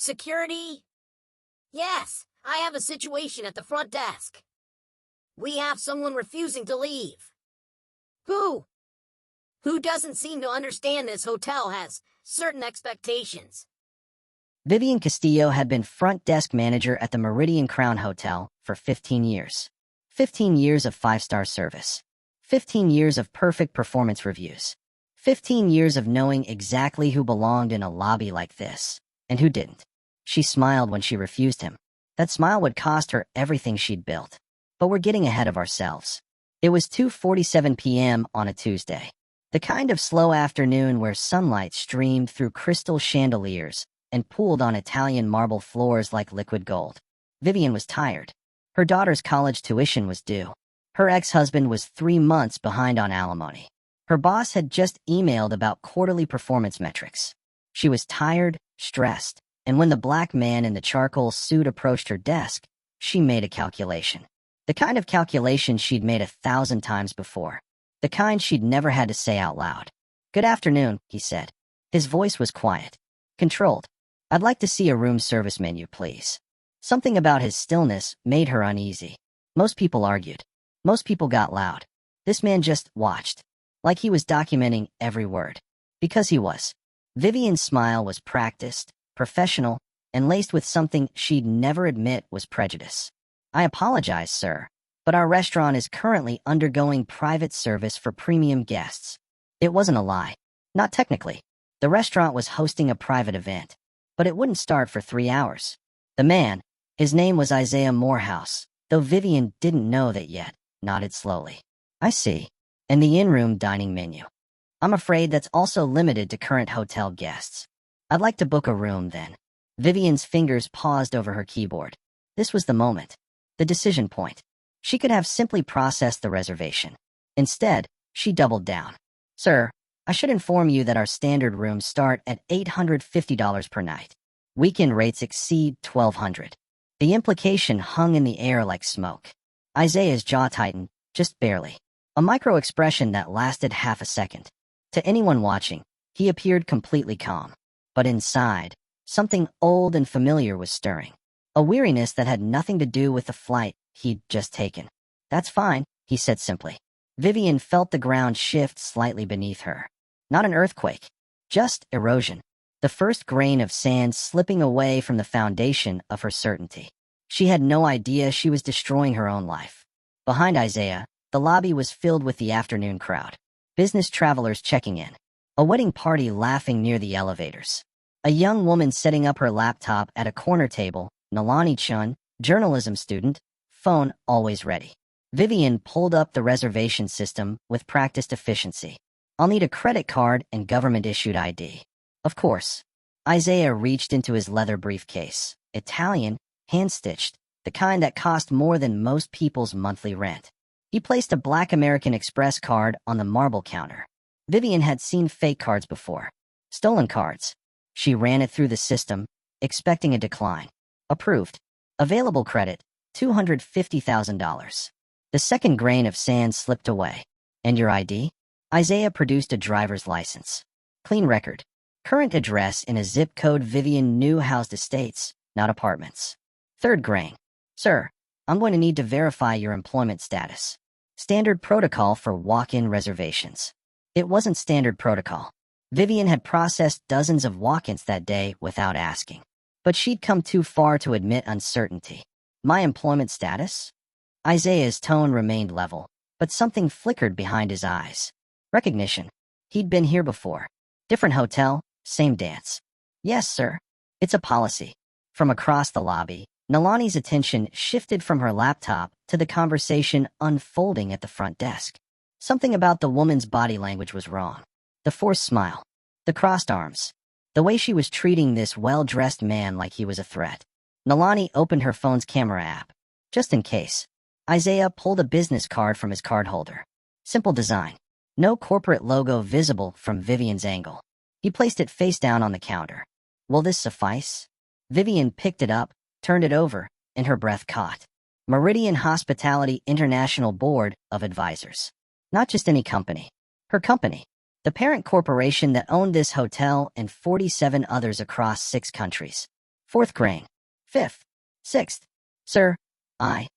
Security? Yes, I have a situation at the front desk. We have someone refusing to leave. Who? Who doesn't seem to understand this hotel has certain expectations. Vivienne Castillo had been front desk manager at the Meridian Crown Hotel for 15 years. 15 years of 5-star service. 15 years of perfect performance reviews. 15 years of knowing exactly who belonged in a lobby like this, and who didn't. She smiled when she refused him. That smile would cost her everything she'd built. But we're getting ahead of ourselves. It was 2:47 p.m. on a Tuesday. The kind of slow afternoon where sunlight streamed through crystal chandeliers and pooled on Italian marble floors like liquid gold. Vivienne was tired. Her daughter's college tuition was due. Her ex-husband was 3 months behind on alimony. Her boss had just emailed about quarterly performance metrics. She was tired, stressed, and when the black man in the charcoal suit approached her desk, she made a calculation. The kind of calculation she'd made 1,000 times before. The kind she'd never had to say out loud. "Good afternoon," he said. His voice was quiet, controlled. "I'd like to see a room service menu, please." Something about his stillness made her uneasy. Most people argued. Most people got loud. This man just watched, like he was documenting every word. Because he was. Vivienne's smile was practiced, professional, and laced with something she'd never admit was prejudice. "I apologize, sir, but our restaurant is currently undergoing private service for premium guests." It wasn't a lie. Not technically. The restaurant was hosting a private event, but it wouldn't start for 3 hours. The man, his name was Isaiah Morehouse, though Vivienne didn't know that yet, nodded slowly. "I see. And the in-room dining menu. I'm afraid that's also limited to current hotel guests. I'd like to book a room then." Vivienne's fingers paused over her keyboard. This was the moment. The decision point. She could have simply processed the reservation. Instead, she doubled down. "Sir, I should inform you that our standard rooms start at $850 per night. Weekend rates exceed $1,200. The implication hung in the air like smoke. Isaiah's jaw tightened, just barely. A micro-expression that lasted half a second. To anyone watching, he appeared completely calm. But inside, something old and familiar was stirring. A weariness that had nothing to do with the flight he'd just taken. "That's fine," he said simply. Vivienne felt the ground shift slightly beneath her. Not an earthquake, just erosion. The first grain of sand slipping away from the foundation of her certainty. She had no idea she was destroying her own life. Behind Isaiah, the lobby was filled with the afternoon crowd. Business travelers checking in. A wedding party laughing near the elevators. A young woman setting up her laptop at a corner table. Nalani Chun, journalism student, phone always ready. Vivienne pulled up the reservation system with practiced efficiency. "I'll need a credit card and government-issued ID." Of course. Isaiah reached into his leather briefcase. Italian, hand-stitched, the kind that cost more than most people's monthly rent. He placed a black American Express card on the marble counter. Vivienne had seen fake cards before. Stolen cards. She ran it through the system, expecting a decline. Approved. Available credit, $250,000. The second grain of sand slipped away. "And your ID?" Isaiah produced a driver's license. Clean record. Current address in a zip code Vivienne knew housed estates, not apartments. Third grain. "Sir, I'm going to need to verify your employment status." Standard protocol for walk-in reservations. It wasn't standard protocol. Vivienne had processed dozens of walk-ins that day without asking. But she'd come too far to admit uncertainty. "My employment status?" Isaiah's tone remained level, but something flickered behind his eyes. Recognition. He'd been here before. Different hotel, same dance. "Yes, sir. It's a policy." From across the lobby, Nalani's attention shifted from her laptop to the conversation unfolding at the front desk. Something about the woman's body language was wrong. The forced smile. The crossed arms. The way she was treating this well-dressed man like he was a threat. Nalani opened her phone's camera app. Just in case. Isaiah pulled a business card from his card holder. Simple design. No corporate logo visible from Vivienne's angle. He placed it face down on the counter. Will this suffice? Vivienne picked it up, turned it over, and her breath caught. Meridian Hospitality International Board of Advisors. Not just any company. Her company. The parent corporation that owned this hotel and 47 others across 6 countries. Fourth grain. Fifth. Sixth. Sir,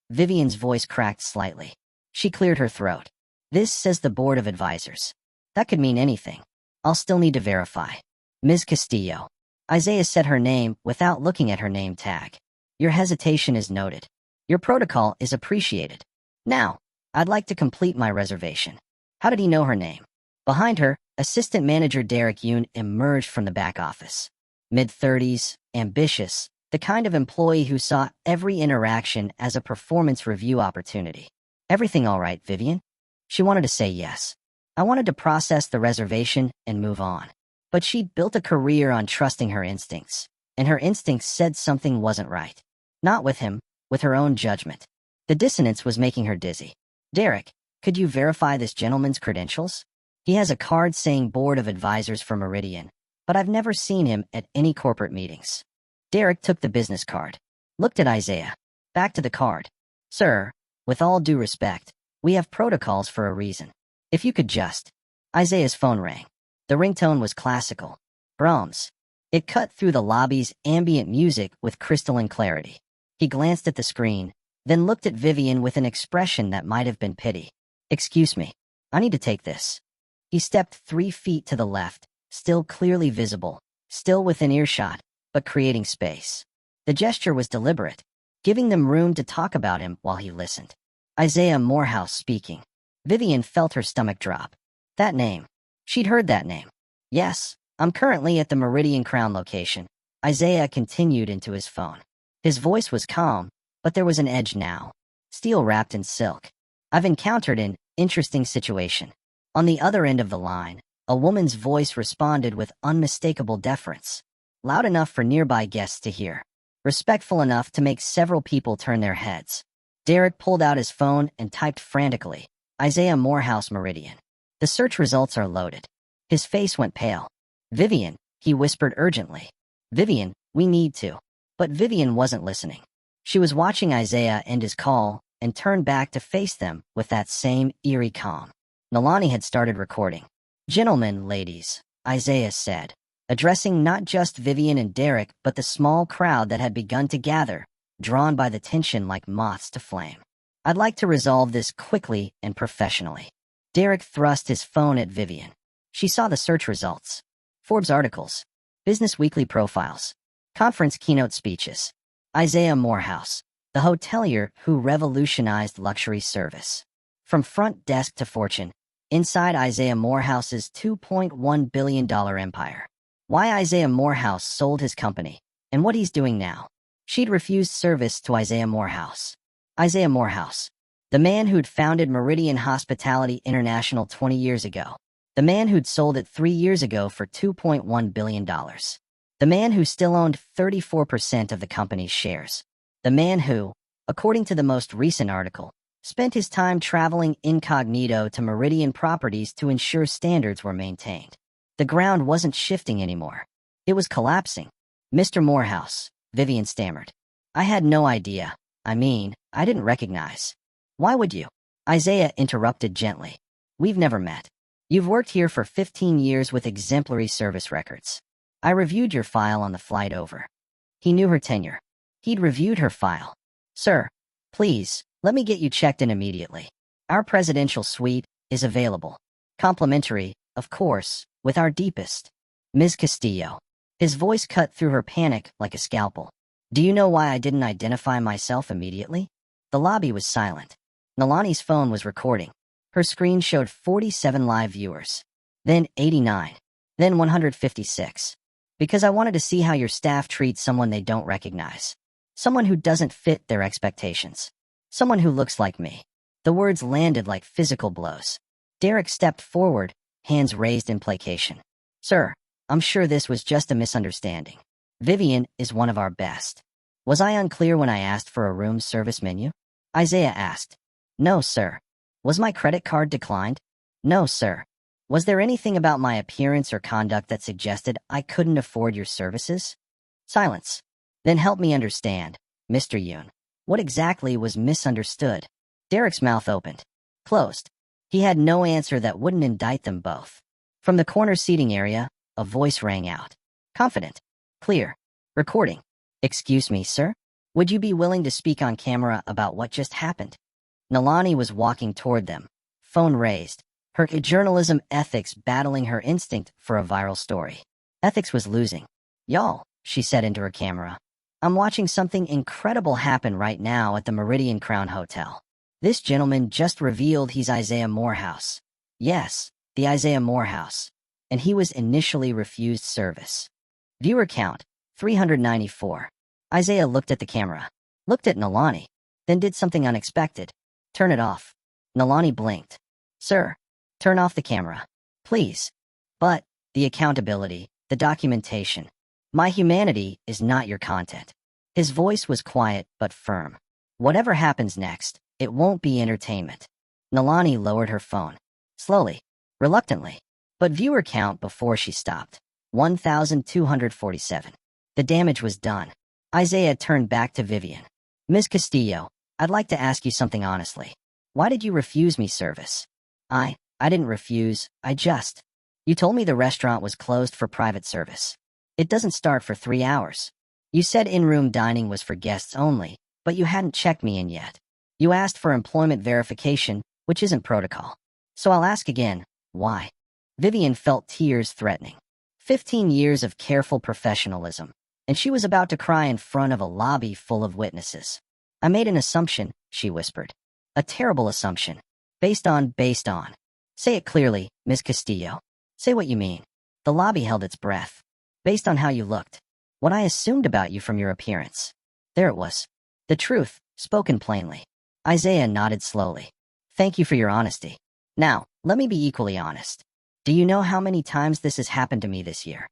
Vivienne's voice cracked slightly. She cleared her throat. This says the board of advisors. That could mean anything. I'll still need to verify. Ms. Castillo. Isaiah said her name without looking at her name tag. Your hesitation is noted. Your protocol is appreciated. Now, I'd like to complete my reservation. How did he know her name? Behind her, Assistant Manager Derek Yoon emerged from the back office. Mid-30s, ambitious, the kind of employee who saw every interaction as a performance review opportunity. Everything all right, Vivienne? She wanted to say yes. I wanted to process the reservation and move on. But she'd built a career on trusting her instincts, and her instincts said something wasn't right. Not with him, with her own judgment. The dissonance was making her dizzy. Derek, could you verify this gentleman's credentials? He has a card saying Board of Advisors for Meridian, but I've never seen him at any corporate meetings. Derek took the business card, looked at Isaiah, back to the card. Sir, with all due respect, we have protocols for a reason. If you could just... Isaiah's phone rang. The ringtone was classical. Brahms. It cut through the lobby's ambient music with crystalline clarity. He glanced at the screen, then looked at Vivienne with an expression that might have been pity. Excuse me. I need to take this. He stepped 3 feet to the left, still clearly visible, still within earshot, but creating space. The gesture was deliberate, giving them room to talk about him while he listened. Isaiah Morehouse speaking. Vivienne felt her stomach drop. That name. She'd heard that name. Yes, I'm currently at the Meridian Crown location. Isaiah continued into his phone. His voice was calm, but there was an edge now. Steel wrapped in silk. I've encountered an interesting situation. On the other end of the line, a woman's voice responded with unmistakable deference. Loud enough for nearby guests to hear. Respectful enough to make several people turn their heads. Derek pulled out his phone and typed frantically. Isaiah Morehouse Meridian. The search results are loaded. His face went pale. Vivienne, he whispered urgently. Vivienne, we need to. But Vivienne wasn't listening. She was watching Isaiah end his call and turned back to face them with that same eerie calm. Nalani had started recording. Gentlemen, ladies, Isaiah said, addressing not just Vivienne and Derek but the small crowd that had begun to gather, drawn by the tension like moths to flame. I'd like to resolve this quickly and professionally. Derek thrust his phone at Vivienne. She saw the search results. Forbes articles. Business Weekly profiles. Conference keynote speeches. Isaiah Morehouse, the hotelier who revolutionized luxury service. From front desk to fortune, inside Isaiah Morehouse's $2.1 billion empire. Why Isaiah Morehouse sold his company, and what he's doing now. She'd refused service to Isaiah Morehouse. Isaiah Morehouse, the man who'd founded Meridian Hospitality International 20 years ago. The man who'd sold it 3 years ago for $2.1 billion. The man who still owned 34% of the company's shares. The man who, according to the most recent article, spent his time traveling incognito to Meridian properties to ensure standards were maintained. The ground wasn't shifting anymore. It was collapsing. Mr. Morehouse, Vivienne stammered. I had no idea. I didn't recognize. Why would you? Isaiah interrupted gently. We've never met. You've worked here for 15 years with exemplary service records. I reviewed your file on the flight over. He knew her tenure. He'd reviewed her file. Sir, please, let me get you checked in immediately. Our presidential suite is available. Complimentary, of course, with our deepest. Ms. Castillo. His voice cut through her panic like a scalpel. Do you know why I didn't identify myself immediately? The lobby was silent. Nalani's phone was recording. Her screen showed 47 live viewers. Then 89. Then 156. Because I wanted to see how your staff treats someone they don't recognize. Someone who doesn't fit their expectations. Someone who looks like me. The words landed like physical blows. Derek stepped forward, hands raised in placation. Sir, I'm sure this was just a misunderstanding. Vivienne is one of our best. Was I unclear when I asked for a room service menu? Isaiah asked. No, sir. Was my credit card declined? No, sir. Was there anything about my appearance or conduct that suggested I couldn't afford your services? Silence. Then help me understand, Mr. Yoon. What exactly was misunderstood? Derek's mouth opened. Closed. He had no answer that wouldn't indict them both. From the corner seating area, a voice rang out. Confident. Clear. Recording. Excuse me, sir? Would you be willing to speak on camera about what just happened? Nalani was walking toward them, phone raised, her journalism ethics battling her instinct for a viral story. Ethics was losing. Y'all, she said into her camera. I'm watching something incredible happen right now at the Meridian Crown Hotel. This gentleman just revealed he's Isaiah Morehouse. Yes, the Isaiah Morehouse. And he was initially refused service. Viewer count, 394. Isaiah looked at the camera, looked at Nalani, then did something unexpected. Turn it off. Nalani blinked. Sir, turn off the camera. Please. But, the accountability, the documentation. My humanity is not your content. His voice was quiet but firm. Whatever happens next, it won't be entertainment. Nalani lowered her phone. Slowly. Reluctantly. But viewer count before she stopped. 1,247. The damage was done. Isaiah turned back to Vivienne. Ms. Castillo, I'd like to ask you something honestly. Why did you refuse me service? I didn't refuse, You told me the restaurant was closed for private service. It doesn't start for 3 hours. You said in-room dining was for guests only, but you hadn't checked me in yet. You asked for employment verification, which isn't protocol. So I'll ask again, why? Vivienne felt tears threatening. 15 years of careful professionalism, and she was about to cry in front of a lobby full of witnesses. I made an assumption, she whispered. A terrible assumption. Based on. Say it clearly, Ms. Castillo. Say what you mean. The lobby held its breath. Based on how you looked. What I assumed about you from your appearance. There it was. The truth, spoken plainly. Isaiah nodded slowly. Thank you for your honesty. Now, let me be equally honest. Do you know how many times this has happened to me this year?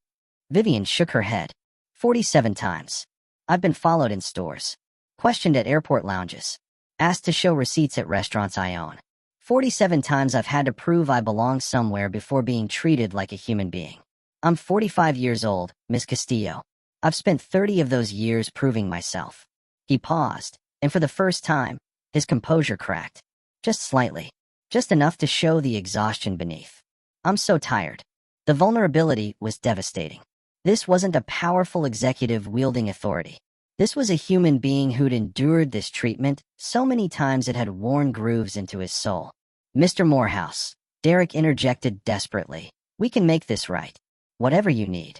Vivienne shook her head. 47 times. I've been followed in stores. Questioned at airport lounges. Asked to show receipts at restaurants I own. 47 times I've had to prove I belong somewhere before being treated like a human being. I'm 45 years old, Ms. Castillo. I've spent 30 of those years proving myself. He paused, and for the first time, his composure cracked. Just slightly. Just enough to show the exhaustion beneath. I'm so tired. The vulnerability was devastating. This wasn't a powerful executive wielding authority. This was a human being who'd endured this treatment so many times it had worn grooves into his soul. Mr. Morehouse, Derek interjected desperately. We can make this right. Whatever you need.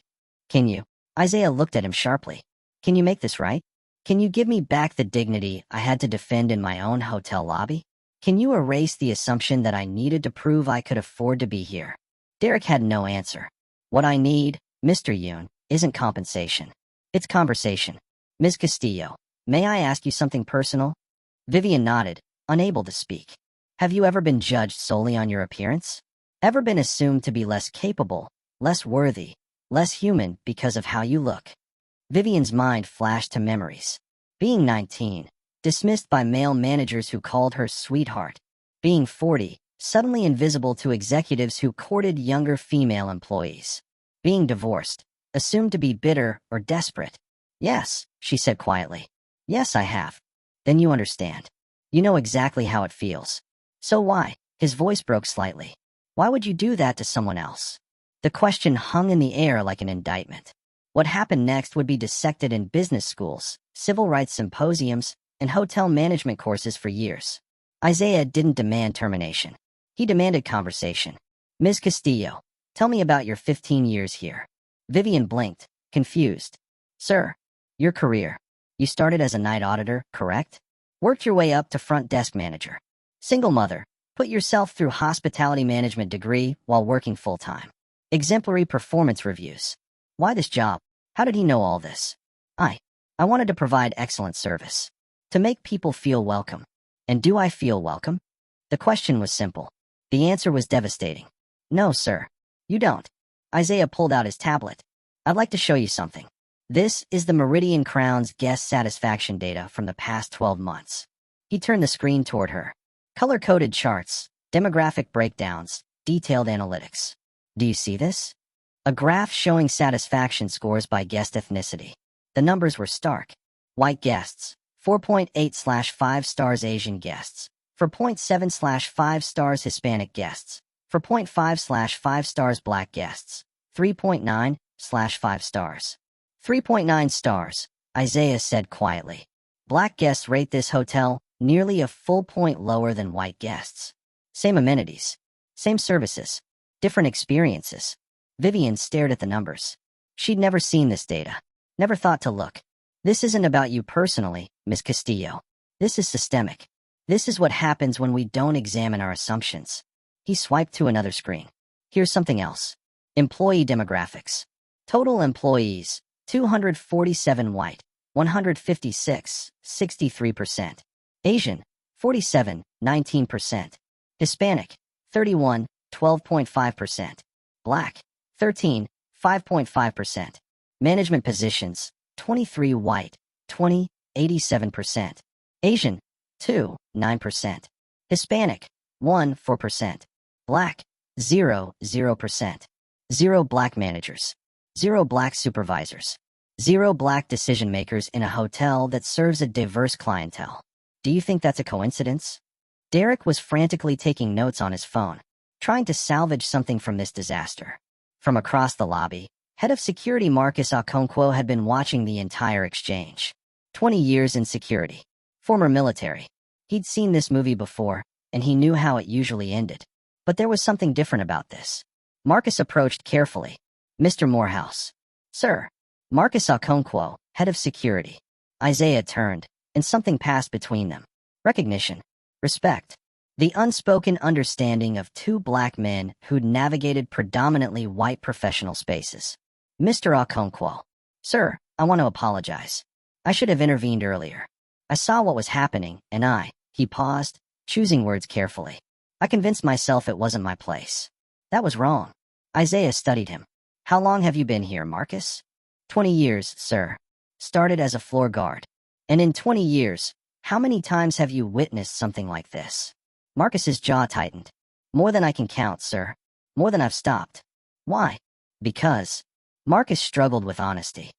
Can you? Isaiah looked at him sharply. Can you make this right? Can you give me back the dignity I had to defend in my own hotel lobby? Can you erase the assumption that I needed to prove I could afford to be here? Derek had no answer. What I need, Mr. Yoon, isn't compensation. It's conversation. Ms. Castillo, may I ask you something personal? Vivienne nodded, unable to speak. Have you ever been judged solely on your appearance? Ever been assumed to be less capable, less worthy, less human because of how you look? Vivienne's mind flashed to memories. Being 19, dismissed by male managers who called her sweetheart. Being 40, suddenly invisible to executives who courted younger female employees. Being divorced, assumed to be bitter or desperate. Yes, she said quietly. Yes, I have. Then you understand. You know exactly how it feels. So why? His voice broke slightly. Why would you do that to someone else? The question hung in the air like an indictment. What happened next would be dissected in business schools, civil rights symposiums, and hotel management courses for years. Isaiah didn't demand termination. He demanded conversation. Ms. Castillo, tell me about your 15 years here. Vivienne blinked, confused. Sir, your career. You started as a night auditor, correct? Worked your way up to front desk manager. Single mother, put yourself through hospitality management degree while working full-time. Exemplary performance reviews. Why this job? How did he know all this? I wanted to provide excellent service. To make people feel welcome. And do I feel welcome? The question was simple. The answer was devastating. No, sir. You don't. Isaiah pulled out his tablet. I'd like to show you something. This is the Meridian Crown's guest satisfaction data from the past 12 months. He turned the screen toward her. Color-coded charts, demographic breakdowns, detailed analytics. Do you see this? A graph showing satisfaction scores by guest ethnicity. The numbers were stark. White guests, 4.8/5 stars. Asian guests, 4.7/5 stars. Hispanic guests, 4.5/5 stars. Black guests, 3.9/5 stars. 3.9 stars. Isaiah said quietly. Black guests rate this hotel nearly a full point lower than white guests. Same amenities, same services, different experiences. Vivienne stared at the numbers. She'd never seen this data, never thought to look. This isn't about you personally, Miss Castillo. This is systemic. This is what happens when we don't examine our assumptions. He swiped to another screen. Here's something else. Employee demographics. Total employees, 247 white, 156, 63%. Asian, 47, 19%. Hispanic, 31, 12.5%. Black, 13, 5.5%. Management positions, 23 white, 20, 87%. Asian, 2, 9%. Hispanic, 1, 4%. Black, 0, 0%. 0 black managers. 0 black supervisors. 0 black decision makers in a hotel that serves a diverse clientele. Do you think that's a coincidence? Derek was frantically taking notes on his phone, trying to salvage something from this disaster. From across the lobby, head of security Marcus Okonkwo had been watching the entire exchange. 20 years in security. Former military. He'd seen this movie before, and he knew how it usually ended. But there was something different about this. Marcus approached carefully. Mr. Morehouse. Sir. Marcus Okonkwo, head of security. Isaiah turned, and something passed between them. Recognition. Respect. The unspoken understanding of two black men who'd navigated predominantly white professional spaces. Mr. Okonkwo. Sir, I want to apologize. I should have intervened earlier. I saw what was happening, and he paused, choosing words carefully. I convinced myself it wasn't my place. That was wrong. Isaiah studied him. How long have you been here, Marcus? 20 years, sir. Started as a floor guard. And in 20 years, how many times have you witnessed something like this? Marcus's jaw tightened. More than I can count, sir. More than I've stopped. Why? Because. Marcus struggled with honesty.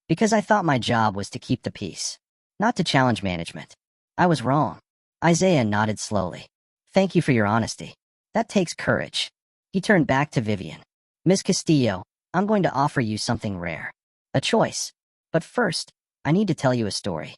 Because I thought my job was to keep the peace, not to challenge management. I was wrong. Isaiah nodded slowly. Thank you for your honesty. That takes courage. He turned back to Vivienne. Miss Castillo, I'm going to offer you something rare. A choice. But first, I need to tell you a story.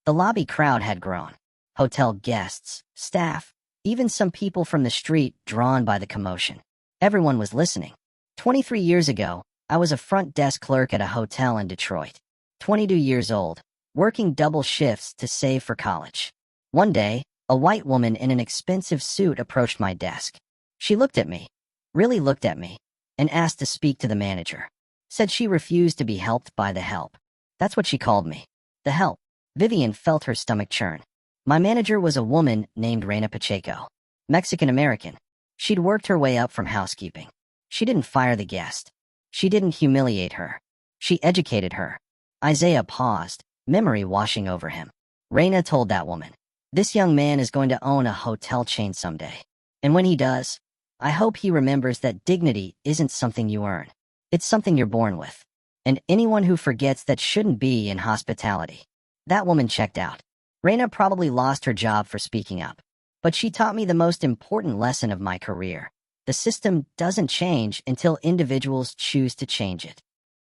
The lobby crowd had grown. Hotel guests, staff, even some people from the street drawn by the commotion. Everyone was listening. 23 years ago, I was a front desk clerk at a hotel in Detroit. 22 years old, working double shifts to save for college. One day, a white woman in an expensive suit approached my desk. She looked at me, really looked at me, and asked to speak to the manager. Said she refused to be helped by the help. That's what she called me. The help. Vivienne felt her stomach churn. My manager was a woman named Reina Pacheco. Mexican-American. She'd worked her way up from housekeeping. She didn't fire the guest. She didn't humiliate her. She educated her. Isaiah paused, memory washing over him. Reina told that woman, this young man is going to own a hotel chain someday. And when he does, I hope he remembers that dignity isn't something you earn. It's something you're born with. And anyone who forgets that shouldn't be in hospitality. That woman checked out. Reina probably lost her job for speaking up. But she taught me the most important lesson of my career. The system doesn't change until individuals choose to change it.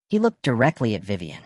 He looked directly at Vivienne.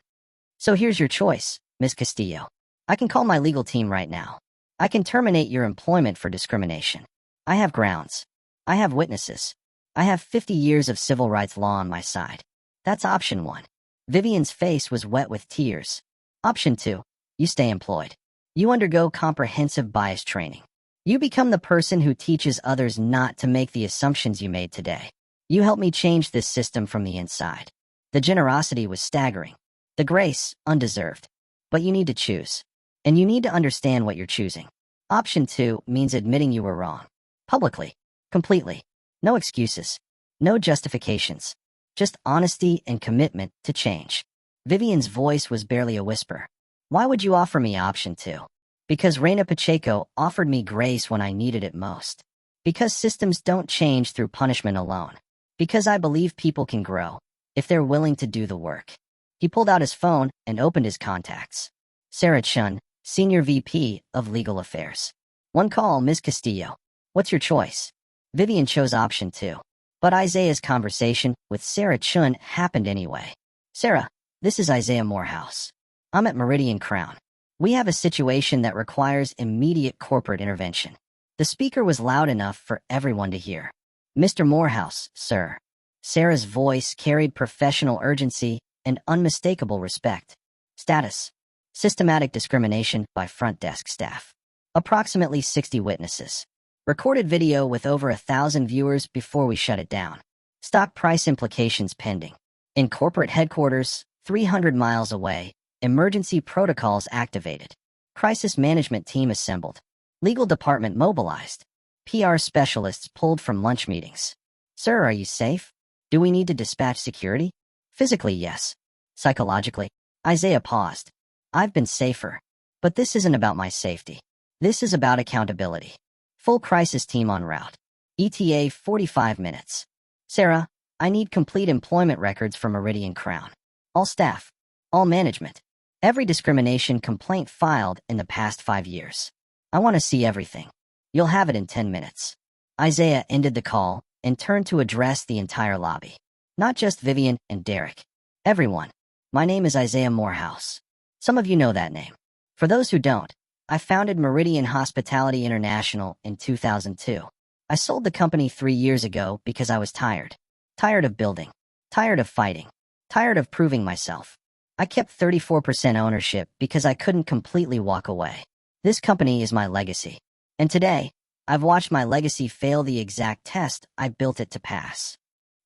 So here's your choice, Miss Castillo. I can call my legal team right now. I can terminate your employment for discrimination. I have grounds. I have witnesses. I have 50 years of civil rights law on my side. That's option 1. Vivienne's face was wet with tears. Option 2. You stay employed. You undergo comprehensive bias training. You become the person who teaches others not to make the assumptions you made today. You help me change this system from the inside. The generosity was staggering. The grace, undeserved. But you need to choose. And you need to understand what you're choosing. Option 2 means admitting you were wrong. Publicly. Completely. No excuses. No justifications. Just honesty and commitment to change. Vivienne's voice was barely a whisper. Why would you offer me option 2? Because Reina Pacheco offered me grace when I needed it most. Because systems don't change through punishment alone. Because I believe people can grow if they're willing to do the work. He pulled out his phone and opened his contacts. Sarah Chun, Senior VP of Legal Affairs. One call, Ms. Castillo. What's your choice? Vivienne chose option 2. But Isaiah's conversation with Sarah Chun happened anyway. Sarah, this is Isaiah Morehouse. I'm at Meridian Crown. We have a situation that requires immediate corporate intervention. The speaker was loud enough for everyone to hear. Mr. Morehouse, sir. Sarah's voice carried professional urgency and unmistakable respect. Status: systematic discrimination by front desk staff. Approximately 60 witnesses. Recorded video with over 1,000 viewers before we shut it down. Stock price implications pending. In corporate headquarters, 300 miles away, emergency protocols activated. Crisis management team assembled. Legal department mobilized. PR specialists pulled from lunch meetings. Sir, are you safe? Do we need to dispatch security? Physically, yes. Psychologically? Isaiah paused. I've been safer. But this isn't about my safety. This is about accountability. Full crisis team en route. ETA 45 minutes. Sarah, I need complete employment records for Meridian Crown. All staff. All management. Every discrimination complaint filed in the past 5 years. I want to see everything. You'll have it in 10 minutes. Isaiah ended the call and turned to address the entire lobby. Not just Vivienne and Derek. Everyone. My name is Isaiah Morehouse. Some of you know that name. For those who don't, I founded Meridian Hospitality International in 2002. I sold the company 3 years ago because I was tired. Tired of building. Tired of fighting. Tired of proving myself. I kept 34% ownership because I couldn't completely walk away. This company is my legacy. And today, I've watched my legacy fail the exact test I built it to pass.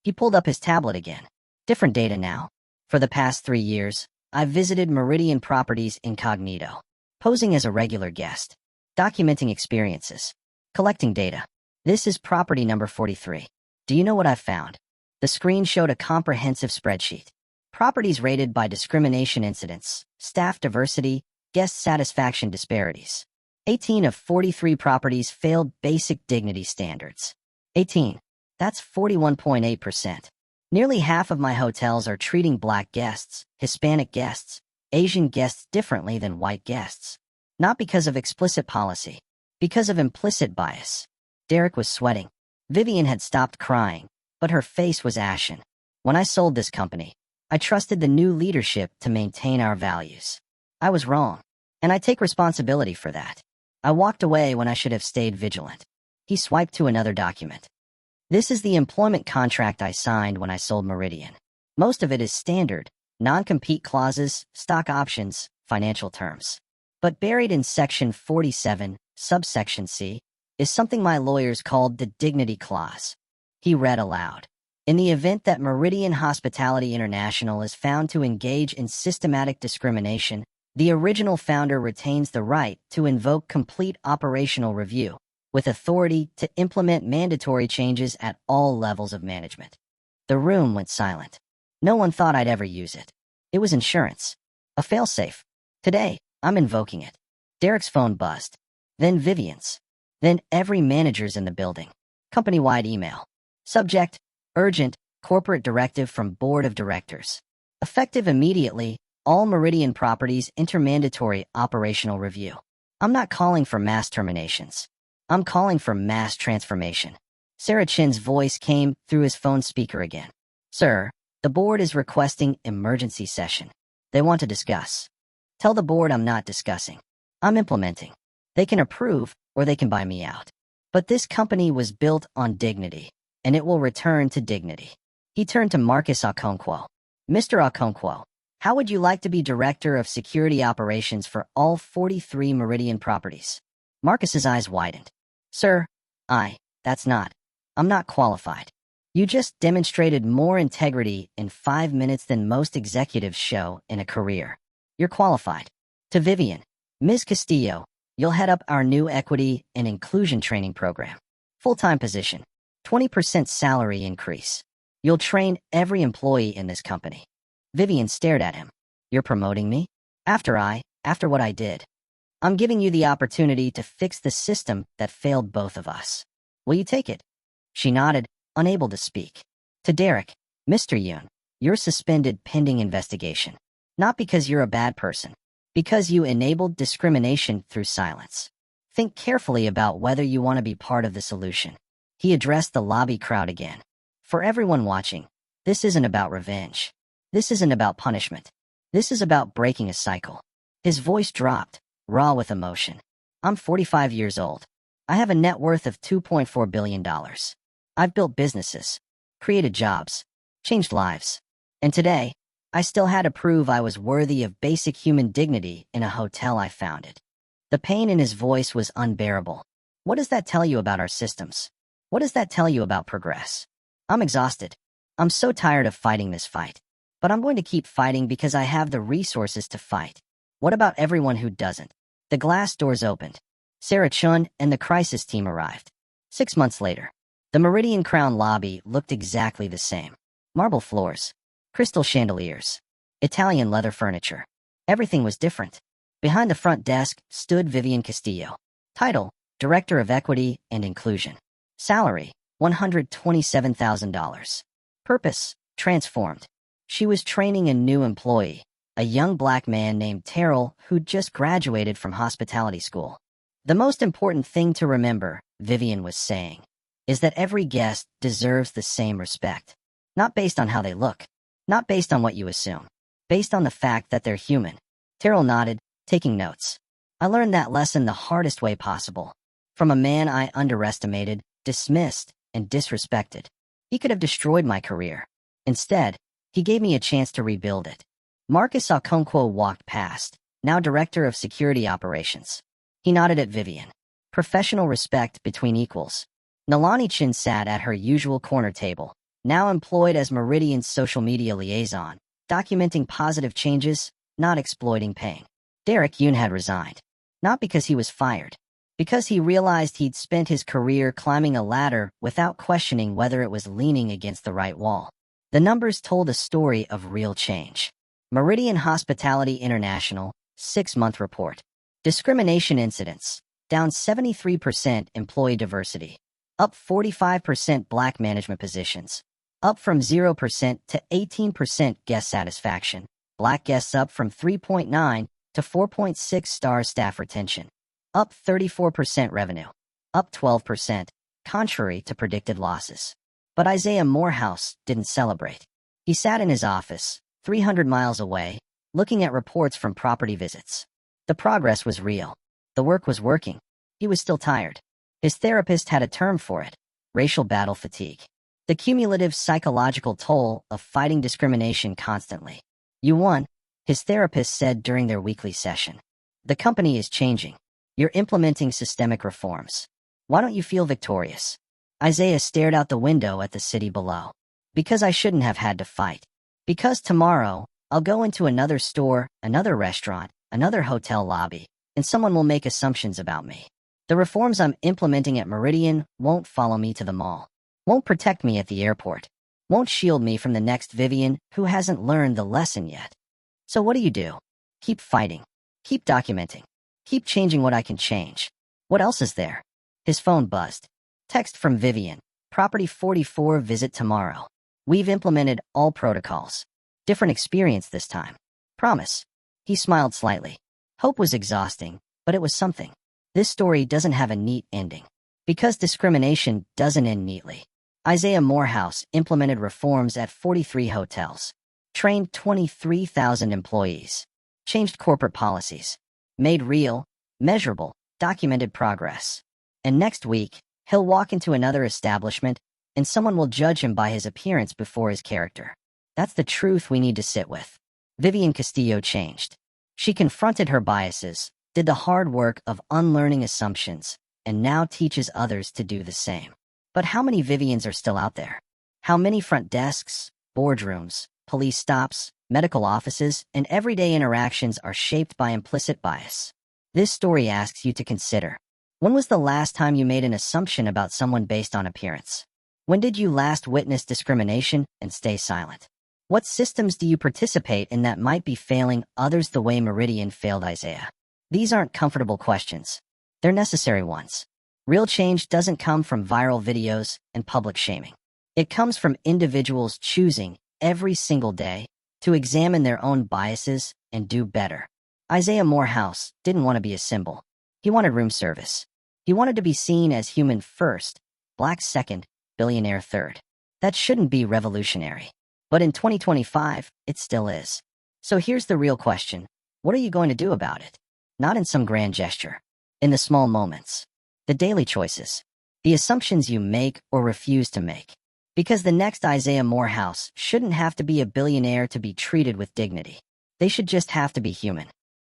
He pulled up his tablet again. Different data now. For the past 3 years, I've visited Meridian properties incognito, posing as a regular guest, documenting experiences, collecting data. This is property number 43. Do you know what I've found? The screen showed a comprehensive spreadsheet. Properties rated by discrimination incidents, staff diversity, guest satisfaction disparities. 18 of 43 properties failed basic dignity standards. 18. That's 41.8%. Nearly half of my hotels are treating Black guests, Hispanic guests, Asian guests differently than white guests. Not because of explicit policy, because of implicit bias. Derek was sweating. Vivienne had stopped crying, but her face was ashen. When I sold this company, I trusted the new leadership to maintain our values. I was wrong, and I take responsibility for that. I walked away when I should have stayed vigilant. He swiped to another document. This is the employment contract I signed when I sold Meridian. Most of it is standard, non-compete clauses, stock options, financial terms. But buried in Section 47, subsection C, is something my lawyers called the dignity clause. He read aloud. In the event that Meridian Hospitality International is found to engage in systematic discrimination, the original founder retains the right to invoke complete operational review, with authority to implement mandatory changes at all levels of management. The room went silent. No one thought I'd ever use it. It was insurance. A failsafe. Today, I'm invoking it. Derek's phone buzzed. Then Vivienne's. Then every manager's in the building. Company-wide email. Subject: urgent, corporate directive from Board of Directors. Effective immediately, all Meridian properties enter mandatory operational review. I'm not calling for mass terminations. I'm calling for mass transformation. Sarah Chin's voice came through his phone speaker again. Sir, the board is requesting emergency session. They want to discuss. Tell the board I'm not discussing. I'm implementing. They can approve or they can buy me out. But this company was built on dignity, and it will return to dignity. He turned to Marcus Okonkwo. Mr. Okonkwo, how would you like to be Director of Security Operations for all 43 Meridian properties? Marcus's eyes widened. Sir, I'm not qualified. You just demonstrated more integrity in 5 minutes than most executives show in a career. You're qualified. To Vivienne, Ms. Castillo, you'll head up our new equity and inclusion training program. Full-time position. 20% salary increase. You'll train every employee in this company. Vivienne stared at him. You're promoting me? After what I did. I'm giving you the opportunity to fix the system that failed both of us. Will you take it? She nodded, unable to speak. To Derek, Mr. Yoon, you're suspended pending investigation. Not because you're a bad person. Because you enabled discrimination through silence. Think carefully about whether you want to be part of the solution. He addressed the lobby crowd again. For everyone watching, this isn't about revenge. This isn't about punishment. This is about breaking a cycle. His voice dropped, raw with emotion. I'm 45 years old. I have a net worth of $2.4 billion. I've built businesses, created jobs, changed lives. And today, I still had to prove I was worthy of basic human dignity in a hotel I founded. The pain in his voice was unbearable. What does that tell you about our systems? What does that tell you about progress? I'm exhausted. I'm so tired of fighting this fight. But I'm going to keep fighting because I have the resources to fight. What about everyone who doesn't? The glass doors opened. Sarah Chun and the crisis team arrived. 6 months later, the Meridian Crown lobby looked exactly the same. Marble floors, crystal chandeliers, Italian leather furniture. Everything was different. Behind the front desk stood Vivienne Castillo. Title, Director of Equity and Inclusion. Salary, $127,000. Purpose, transformed. She was training a new employee, a young black man named Terrell who'd just graduated from hospitality school. The most important thing to remember, Vivienne was saying, is that every guest deserves the same respect. Not based on how they look, not based on what you assume, based on the fact that they're human. Terrell nodded, taking notes. I learned that lesson the hardest way possible. From a man I underestimated, dismissed, and disrespected. He could have destroyed my career. Instead, he gave me a chance to rebuild it. Marcus Okonkwo walked past, now Director of Security Operations. He nodded at Vivienne. Professional respect between equals. Nalani Chin sat at her usual corner table, now employed as Meridian's social media liaison, documenting positive changes, not exploiting pain. Derek Yoon had resigned. Not because he was fired. Because he realized he'd spent his career climbing a ladder without questioning whether it was leaning against the right wall. The numbers told a story of real change. Meridian Hospitality International, 6-month report. Discrimination incidents, down 73% employee diversity. Up 45% black management positions. Up from 0% to 18% guest satisfaction. Black guests up from 3.9 to 4.6 stars staff retention. Up 34% revenue. Up 12%, contrary to predicted losses. But Isaiah Morehouse didn't celebrate. He sat in his office, 300 miles away, looking at reports from property visits. The progress was real. The work was working. He was still tired. His therapist had a term for it: racial battle fatigue. The cumulative psychological toll of fighting discrimination constantly. You won, his therapist said during their weekly session. The company is changing. You're implementing systemic reforms. Why don't you feel victorious? Isaiah stared out the window at the city below. Because I shouldn't have had to fight. Because tomorrow, I'll go into another store, another restaurant, another hotel lobby, and someone will make assumptions about me. The reforms I'm implementing at Meridian won't follow me to the mall. Won't protect me at the airport. Won't shield me from the next Vivienne who hasn't learned the lesson yet. So what do? Keep fighting. Keep documenting. Keep changing what I can change. What else is there? His phone buzzed. Text from Vivienne. Property 44 visit tomorrow. We've implemented all protocols. Different experience this time. Promise. He smiled slightly. Hope was exhausting, but it was something. This story doesn't have a neat ending. Because discrimination doesn't end neatly. Isaiah Morehouse implemented reforms at 43 hotels. Trained 23,000 employees. Changed corporate policies. Made real, measurable, documented progress. And next week, he'll walk into another establishment, and someone will judge him by his appearance before his character. That's the truth we need to sit with. Vivienne Castillo changed. She confronted her biases, did the hard work of unlearning assumptions, and now teaches others to do the same. But how many Viviennes are still out there? How many front desks, boardrooms, police stops, medical offices, and everyday interactions are shaped by implicit bias? This story asks you to consider. When was the last time you made an assumption about someone based on appearance? When did you last witness discrimination and stay silent? What systems do you participate in that might be failing others the way Meridian failed Isaiah? These aren't comfortable questions. They're necessary ones. Real change doesn't come from viral videos and public shaming. It comes from individuals choosing, every single day, to examine their own biases and do better. Isaiah Morehouse didn't want to be a symbol. He wanted room service. He wanted to be seen as human first, black second, billionaire third. That shouldn't be revolutionary. But in 2025, it still is. So here's the real question. What are you going to do about it? Not in some grand gesture. In the small moments. The daily choices. The assumptions you make or refuse to make. Because the next Isaiah Morehouse shouldn't have to be a billionaire to be treated with dignity. They should just have to be human.